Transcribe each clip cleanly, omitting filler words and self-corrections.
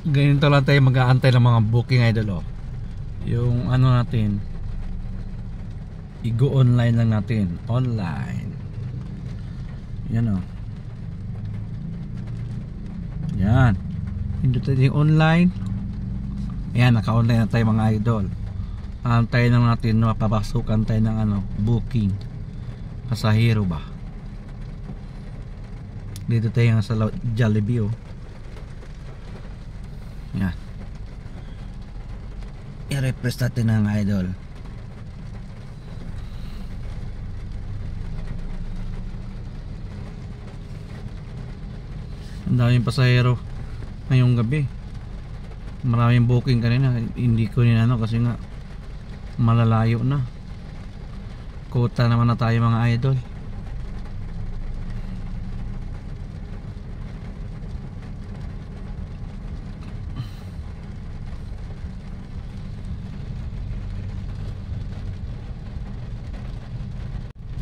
ganito lang tayo mag-aantay ng mga booking, idol. Yung ano natin, i-go online lang natin. Online. Yan. Yan. Hindi tayo yung online. Ayan, naka-online na tayo mga idol. Antay na natin mapapasukan tayo ng booking. Pasahero ba? Dito tayo sa Jollibee. Yan. I-refresh natin ng idol. Ang daming pasahero ngayong gabi. Maraming booking kanina. Hindi ko kasi nga malalayo na. Kota naman na tayo mga idol.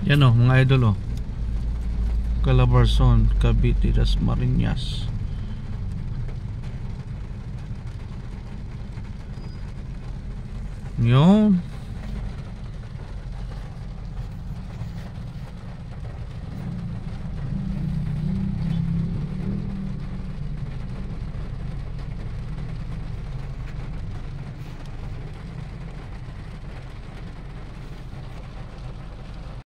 Yan mga idol Calabarzon, Cavite, Dasmariñas. Yun.